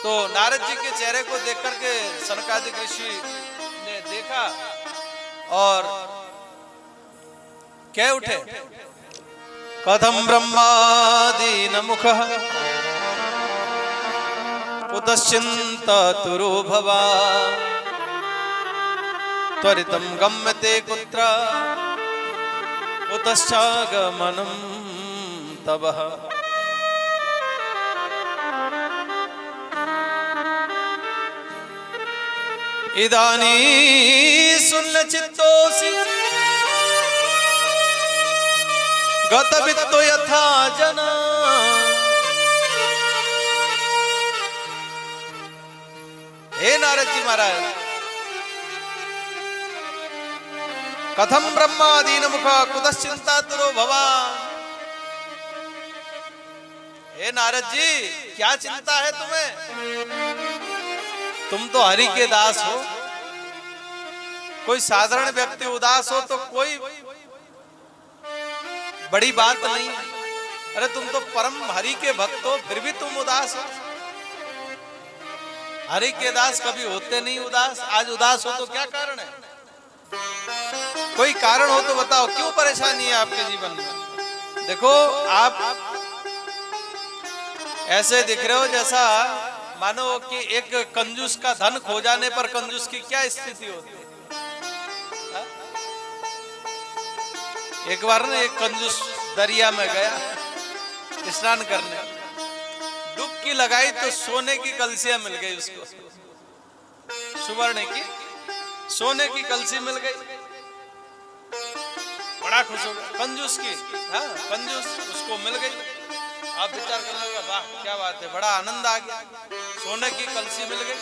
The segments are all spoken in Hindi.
तो नारद जी के चेहरे को देख करके सनकादिक ऋषि ने देखा और कह उठे, कथम ब्रह्मादीन मुख कुतश्चिंततुरो भवा त्वरितं गम्यते कुत्र कुतश्चागमनं तवः। इदानीं सुन्नचित्तोऽसि गतवित्तो यथा जना। हे नारद जी महाराज, कथम ब्रह्मादीन मुख कुतश्चिंतातुरो भवान्। हे नारद जी, क्या चिंता है तुम्हें? तुम तो हरि के दास हो। कोई साधारण व्यक्ति उदास हो तो कोई बड़ी बात नहीं। अरे तुम तो परम हरि के भक्त हो, फिर भी तुम उदास हो। हरि के दास कभी होते नहीं उदास। आज उदास हो तो क्या कारण है? कोई कारण हो तो बताओ, क्यों परेशानी है आपके जीवन में? देखो, आप ऐसे दिख रहे हो जैसा मानो कि एक कंजूस का धन खो जाने पर कंजूस की क्या स्थिति होती है। एक बार ना एक कंजूस दरिया में गया स्नान करने, डुबकी लगाई तो सोने की कलसियां मिल गई उसको, सुवर्ण की सोने की कलसी मिल गई। बड़ा खुश हो गया। कंजूस की, हाँ कंजूस उसको मिल गई। आप विचार करने लगा, वाह क्या बात है, बड़ा आनंद आ गया, सोने की कलसी मिल गई।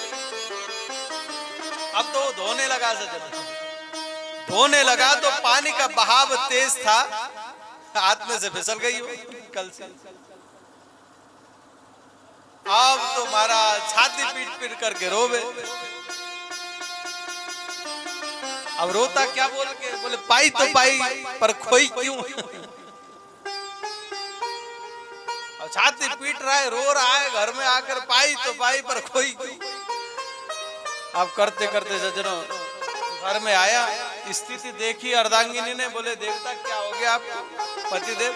अब तो वो धोने लगा, सजन धोने लगा तो पानी का बहाव तेज था, हाथ में से फिसल गई वो कलसी। अब तो मारा छाती पीट पीट करके रोवे। अब रोता क्या बोल के? बोले पाई तो पाई पर खोई क्यों। अब छाती पीट रहा है, रो रहा है, घर में आकर पाई तो पाई पर खोई क्यों। अब करते करते सज्जनों घर में आया, स्थिति देखी अर्धांगिनी ने। बोले देवता क्या हो गया आपको? पतिदेव,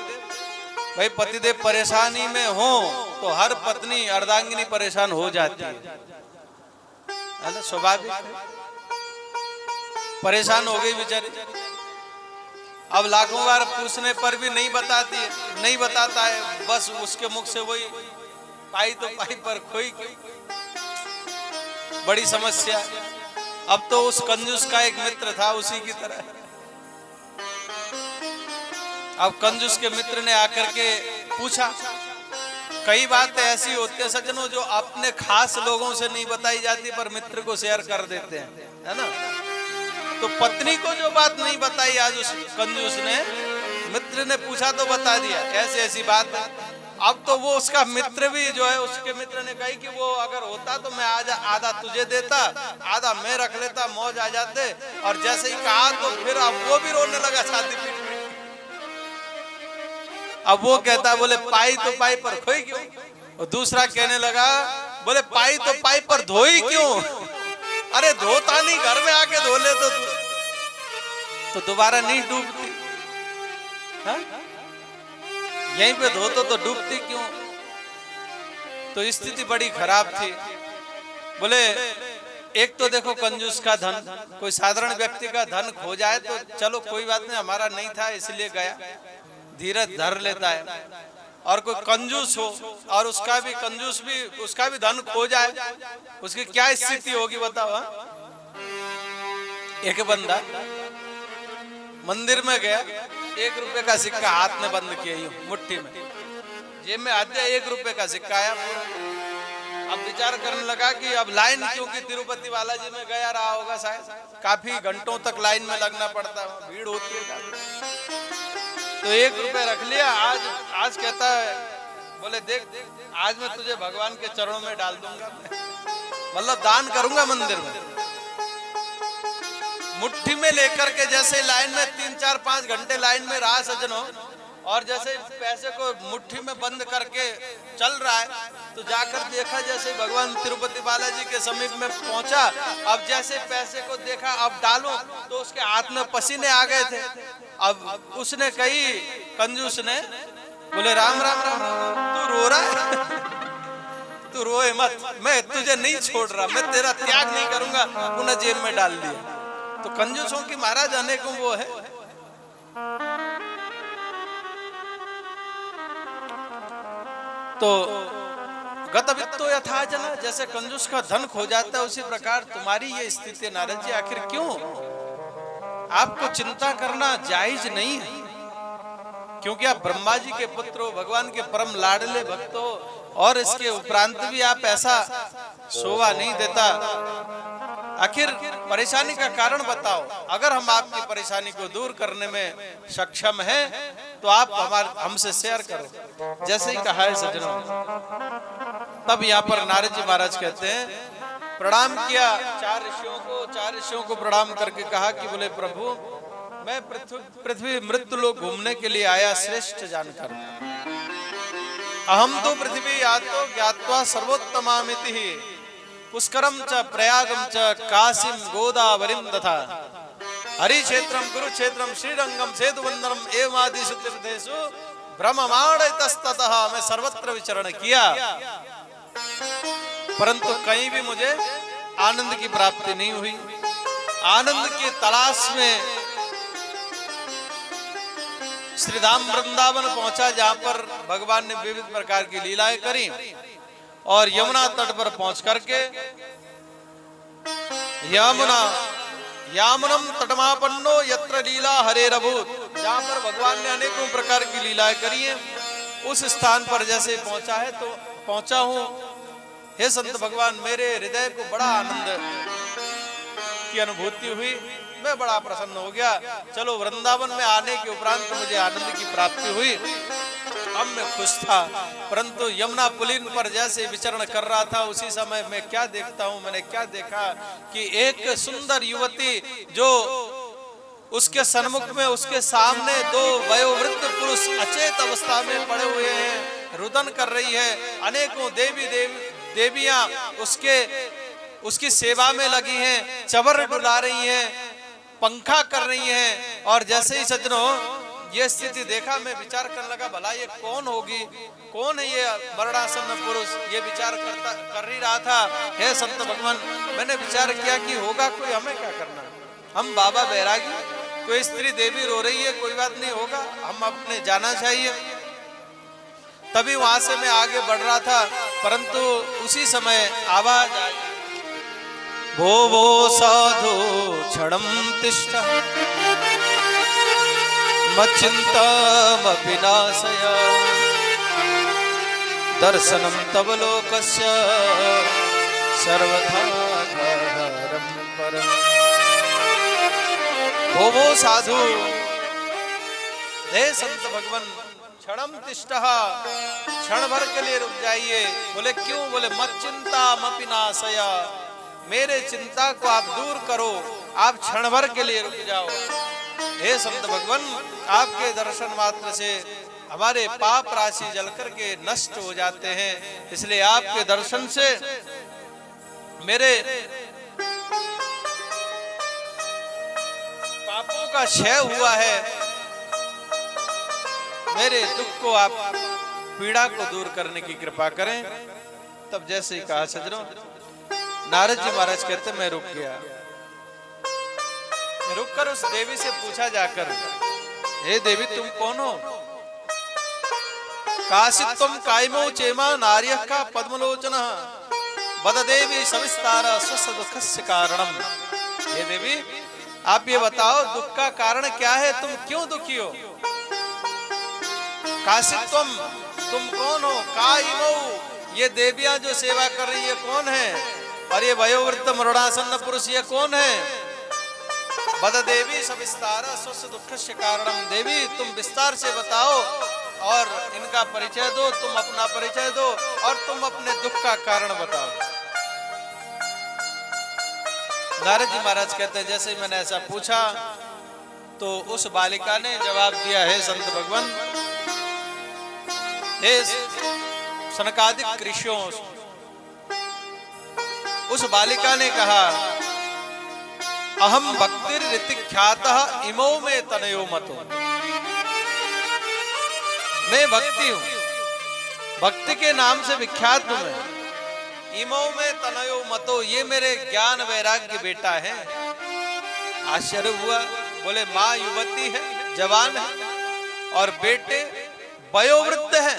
भाई पतिदेव परेशानी में हो तो हर पत्नी अर्धांगिनी परेशान हो जाती है, स्वाभाविक है। परेशान हो गई बेचारी। अब लाखों बार पूछने पर भी नहीं बताती है, नहीं बताता है, बस उसके मुख से वही पाई तो पाई पर खोई क्यों। बड़ी समस्या। अब तो उस कंजूस का एक मित्र था उसी की तरह। अब कंजूस के मित्र ने आकर के पूछा। कई बातें ऐसी होती है सज्जनों जो अपने खास लोगों से नहीं बताई जाती पर मित्र को शेयर कर देते हैं, है ना। तो पत्नी को जो बात नहीं बताई आज उस कंजूस ने, मित्र ने पूछा तो बता दिया ऐसी ऐसी बात है। अब तो वो उसका मित्र भी जो है, उसके मित्र ने कही कि वो अगर होता तो मैं आज आधा तुझे देता, आधा मैं रख लेता, मौज आ जाते। और जैसे ही कहा तो फिर अब वो भी रोने लगा छाती पीट पीट। अब वो कहता बोले पाई तो पाई पर खोई क्यों। और दूसरा कहने लगा बोले पाई तो पाई पर धोई क्यों। अरे धोता नहीं, घर में आके धो ले तो दोबारा नहीं डूबती, हाँ? यहीं पे धोतो तो डूबती क्यों। तो स्थिति बड़ी खराब थी। बोले एक तो देखो कंजूस का धन, कोई साधारण व्यक्ति का धन खो जाए तो चलो कोई बात नहीं, हमारा नहीं था इसलिए गया, धीरज धर लेता है। और कोई कंजूस हो और उसका भी धन खो जाए, उसकी क्या स्थिति होगी बताओ। एक बंदा मंदिर में गया, 1 रुपए का सिक्का हाथ में बंद किया, मुट्ठी में, जेब में आते 1 रुपए का सिक्का आया। अब विचार करने लगा कि अब लाइन, क्योंकि तिरुपति बालाजी में गया रहा होगा शायद, काफी घंटों तक लाइन में लगना पड़ता है, भीड़ होती है। तो 1 रुपए रख लिया। आज कहता है बोले देख आज मैं तुझे भगवान के चरणों में डाल दूंगा, मतलब दान करूंगा मंदिर में। मुट्ठी में लेकर के जैसे लाइन में 3, 4, 5 घंटे लाइन में रहा सज्जनों, और जैसे पैसे को मुट्ठी में बंद करके चल रहा है, तो जाकर देखा जैसे भगवान तिरुपति बालाजी के समीप में पहुंचा, अब जैसे पैसे को देखा अब डालूं, तो उसके हाथ में पसीने आ गए थे। अब उसने कही, कंजूस ने, बोले राम राम राम, तू रो रहा है? तू रोए मत, मैं तुझे नहीं छोड़ रहा, मैं तेरा त्याग नहीं करूंगा। उन्हें जेब में डाल दिया। तो कंजूसों की महाराज अनेकों वो है। तो गतवित्तो यथा जना, जैसे कंजूस का धन खो जाता है उसी प्रकार तुम्हारी ये स्थिति नारद जी। आखिर क्यों? आपको चिंता करना जायज नहीं है, क्योंकि आप ब्रह्मा जी के पुत्र हो, भगवान के परम लाडले भक्त हो, और इसके उपरांत भी आप ऐसा शोभा नहीं देता। आखिर परेशानी का कारण बताओ। अगर हम आपकी परेशानी को दूर करने में सक्षम हैं, तो आप हमसे शेयर करो। जैसे ही कहा है सज्जनों, तब यहाँ पर नारद जी महाराज कहते हैं, प्रणाम किया चार ऋषियों को प्रणाम करके कहा कि बोले प्रभु, मैं पृथ्वी मृत्यु लोक घूमने के लिए आया श्रेष्ठ जानकर। अहम तो पृथ्वी यातो ज्ञात्वा सर्वोत्तमामिति पुष्करम च प्रयागम च काशीम गोदावरीम तथा हरिक्षेत्रम कुरुक्षेत्रम श्रीरंगम सेतुबंधनम एवमादिषु तीर्थेषु ब्रह्मांडतस्ततः मैं सर्वत्र विचरण किया, परंतु कहीं भी मुझे आनंद की प्राप्ति नहीं हुई। आनंद की तलाश में श्रीधाम वृंदावन पहुंचा, जहां पर भगवान ने विविध प्रकार की लीलाएं करी, और यमुना तट पर पहुंच करके यामुनम तटमापन्नो यत्र लीला हरे रभूत, जहां पर भगवान ने अनेकों प्रकार की लीलाएं करी हैं, उस स्थान पर जैसे पहुंचा है तो पहुंचा हूं। हे संत भगवान, मेरे हृदय को बड़ा आनंद की अनुभूति हुई, मैं बड़ा प्रसन्न हो गया। चलो, वृंदावन में आने के उपरांत मुझे आनंद की प्राप्ति हुई, अब मैं खुश था। परंतु यमुना पुलिन पर जैसे विचरण कर रहा था, उसी समय मैं क्या देखता हूँ, मैंने क्या देखा कि एक सुंदर युवती जो उसके सन्मुख में, उसके सामने दो वयोवृद्ध पुरुष अचेत अवस्था में पड़े हुए हैं, रुदन कर रही है। अनेकों देवियां उसकी सेवा में लगी हैं, चवर डुला रही हैं, पंखा कर रही हैं। और जैसे ही सज्जनों ये स्थिति देखा, मैं विचार करने लगा, भला ये कौन होगी, कौन है ये मरणासन्न पुरुष? ये विचार कर ही रहा था। हे संत भगवान, मैंने विचार किया कि होगा कोई, हमें क्या करना, हम बाबा बैरागी, कोई स्त्री देवी रो रही है, कोई बात नहीं, होगा, हम अपने जाना चाहिए। तभी वहां से मैं आगे बढ़ रहा था, परंतु उसी समय आवाज आई, भो भो साधु क्षणम तिष्ठ मच्चिंतामपि नाशय दर्शनम तव लोकस्य सर्वथा घरम परम। भो भो साधु, हे संत भगवान, क्षणम तिष्ठ, क्षण भर के लिए रुक जाइए। बोले क्यों? बोले मच्चिंतामपि नाशय, मेरे चिंता को आप दूर करो, आप क्षण भर के लिए रुक जाओ। हे संत भगवान, आपके दर्शन मात्र से हमारे पाप राशि जल करके नष्ट हो जाते हैं, इसलिए आपके दर्शन से मेरे पापों का क्षय हुआ है, मेरे दुख को आप, पीड़ा को दूर करने की कृपा करें। तब जैसे ही कहा सज्जनों, नारद जी महाराज कहते मैं रुक गया। रुककर उस देवी से पूछा जाकर, हे देवी तुम कौन हो? काशित्वम कायमो चेमा नार्यः का पद्मलोचनः बद देवी सविस्तार स्वस्थ दुःखस्य कारणम। हे देवी, आप ये बताओ दुख का कारण क्या है, तुम क्यों दुखी हो? काशित्वम, तुम कौन हो? कायमो, ये देवियां जो सेवा कर रही है कौन है? और ये वयोवृद्ध मरणासन्न पुरुष ये कौन है? बद देवी सविस्तार स्वस्थ दुःखस्य कारणम। देवी तुम विस्तार से बताओ और इनका परिचय दो, तुम अपना परिचय दो और तुम अपने दुख का कारण बताओ। नारद जी महाराज कहते हैं, जैसे ही मैंने ऐसा पूछा तो उस बालिका ने जवाब दिया, है संत भगवान, हे सनकादिक ऋषियों, उस बालिका ने कहा, अहम भक्तिरिति ख्यातः इमो में तनयो मतो। मैं भक्ति हूं, भक्ति के नाम से विख्यात हूं मैं। इमो में तनयो मतो, ये मेरे ज्ञान वैराग्य बेटा है। आश्चर्य हुआ, बोले माँ युवती है, जवान है, और बेटे वयोवृद्ध है।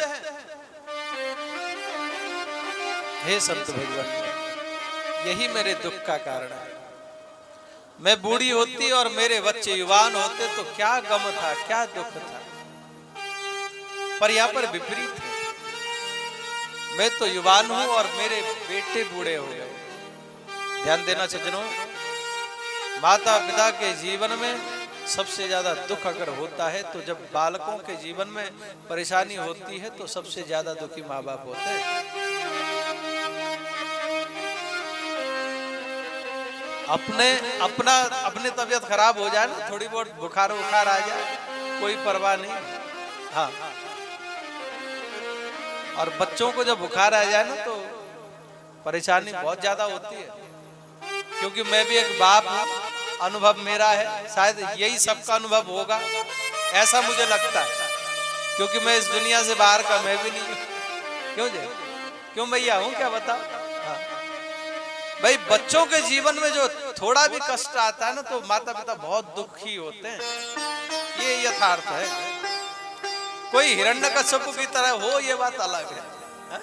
हे संत भगवान, यही मेरे दुख का कारण है। मैं बूढ़ी होती और मेरे बच्चे युवान होते तो क्या गम था, क्या दुख था, पर यहां पर विपरीत है। मैं तो युवान हूं और मेरे बेटे बूढ़े हो गए। ध्यान देना सज्जनों, माता पिता के जीवन में सबसे ज्यादा दुख अगर होता है तो जब बालकों के जीवन में परेशानी होती है तो सबसे ज्यादा दुखी माँ बाप होते हैं। अपने तबीयत खराब हो जाए ना, थोड़ी बहुत बुखार आ जाए, कोई परवाह नहीं। हाँ, और बच्चों को जब बुखार आ जाए ना तो परेशानी बहुत ज्यादा होती है। क्योंकि मैं भी एक बाप हूं, अनुभव मेरा है, शायद यही सबका अनुभव होगा, ऐसा मुझे लगता है। क्योंकि मैं इस दुनिया से बाहर का मैं भी नहीं। क्यों भैया हूं क्या, बताओ। हाँ। भाई बच्चों के जीवन में जो थोड़ा भी कष्ट आता है ना तो माता पिता बहुत दुखी होते हैं, ये यथार्थ है। कोई हिरण्यकश्यप की तरह हो ये बात अलग है, हा?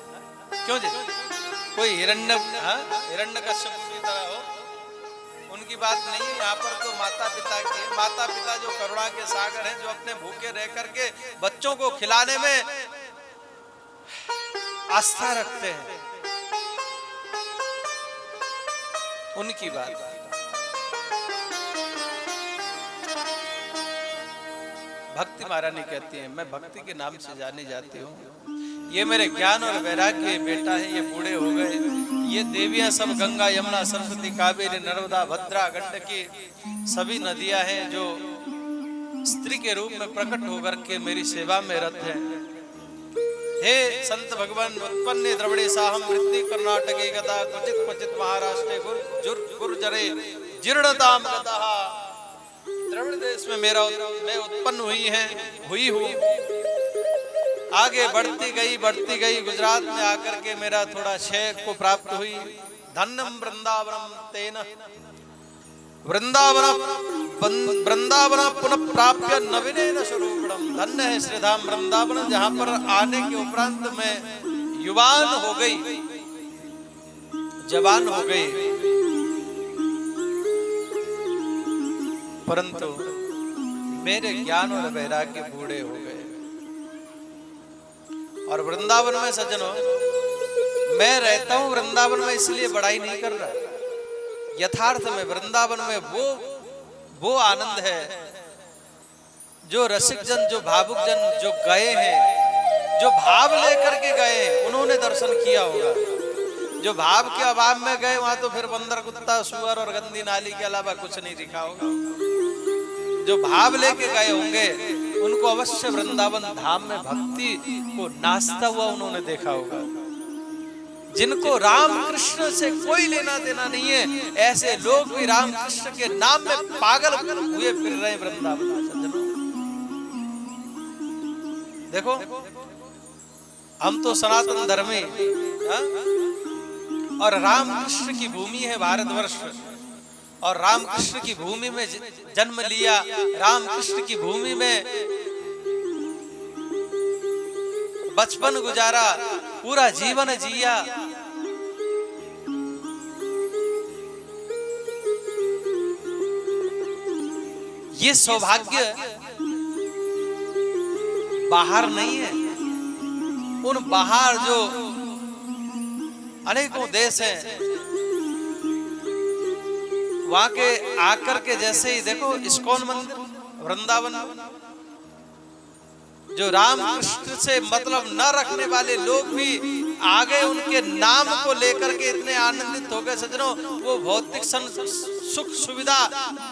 क्यों जी, कोई हिरण्यकश्यप की तरह हो, उनकी बात नहीं है। यहाँ पर तो माता पिता जो करुणा के सागर हैं, जो अपने भूखे रह करके बच्चों को खिलाने में आस्था रखते हैं, उनकी बात। भक्ति महारानी कहती है, मैं भक्ति के नाम से जानी जाती हूँ। ये मेरे ज्ञान और वैराग्य बेटा है, ये बूढ़े हो गए। ये देवियां सब गंगा यमुना सरस्वती कावेरी नर्मदा भद्रा गंडकी सभी नदियां हैं जो स्त्री के रूप में प्रकट होकर के मेरी सेवा में रत है। हे संत भगवान, उत्पन्ने द्रविड़े साहम वृद्धि कर्नाटके गदा क्वचित क्वचित महाराष्ट्रे गुर्जरे जीर्णताम गतः। द्रविड़ देश में मैं उत्पन्न हुई हूँ, आगे बढ़ती गई गुजरात में आकर के मेरा थोड़ा क्षय को प्राप्त हुई। धन्यम वृंदावनम तेन वृंदावन पुनः प्राप्य नवीनेन स्वरूपम। धन्य है श्रीधाम वृंदावन, जहां पर आने के उपरांत मैं युवान हो गई, जवान हो गई, परंतु मेरे ज्ञान और वैराग्य बूढ़े हो गए। और वृंदावन में सज्जनों, मैं रहता हूं वृंदावन में इसलिए बड़ाई नहीं कर रहा, यथार्थ में वृंदावन में वो आनंद है जो रसिक जन, जो भावुक जन जो गए हैं, जो भाव लेकर के गए हैं, उन्होंने दर्शन किया होगा। जो भाव के अभाव में गए वहां तो फिर बंदर कुत्ता सुअर और गंदी नाली के अलावा कुछ नहीं दिखा होगा। जो भाव लेके गए होंगे उनको अवश्य वृंदावन धाम में भक्ति को नाचता हुआ उन्होंने देखा होगा। जिनको राम कृष्ण से कोई लेना देना नहीं है, ऐसे लोग भी राम कृष्ण के नाम में पागल हुए फिर रहे वृंदावन। देखो, हम तो सनातन धर्मी और राम कृष्ण की भूमि है भारतवर्ष, और राम कृष्ण की भूमि में जन्म लिया, राम कृष्ण की भूमि में बचपन गुजारा, पूरा जीवन जिया। ये सौभाग्य बाहर नहीं है। उन बाहर जो अनेकों देश हैं, वहां के आकर के जैसे ही देखो इस्कॉन मंदिर वृंदावन, जो राम कृष्ण से मतलब न रखने वाले लोग भी आगे उनके नाम को लेकर के इतने आनंदित हो गए सज्जनों, वो भौतिक सुख सुविधा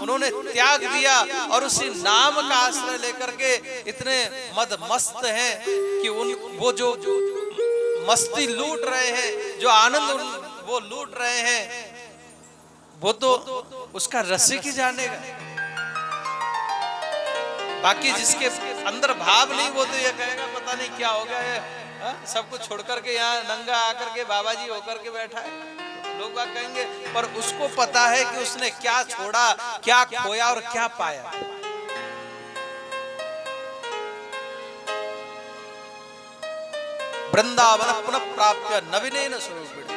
उन्होंने त्याग दिया और उसी नाम का आश्रय लेकर के इतने मद मस्त हैं कि वो जो मस्ती लूट रहे हैं, जो आनंद वो लूट रहे हैं, वो तो उसका रसिक ही जानेगा। बाकी जिसके अंदर भाव नहीं वो तो ये कहेगा पता नहीं क्या हो गया है, सब कुछ छोड़ करके यहाँ नंगा आकर के बाबा जी होकर के बैठा है, लोग बात कहेंगे। पर उसको पता है कि उसने क्या छोड़ा, क्या खोया और क्या पाया। वृंदावन पुनः प्राप्त नवीनेन स्वरूपेण,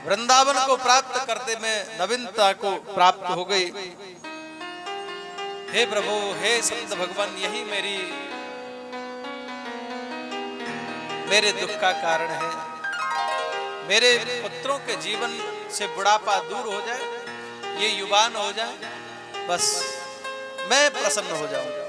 वृंदावन को प्राप्त करते में नवीनता को प्राप्त हो गई। हे प्रभु, हे संत भगवान, यही मेरे दुख का कारण है। मेरे पुत्रों के जीवन से बुढ़ापा दूर हो जाए, ये युवान हो जाए, बस मैं प्रसन्न हो जाऊं।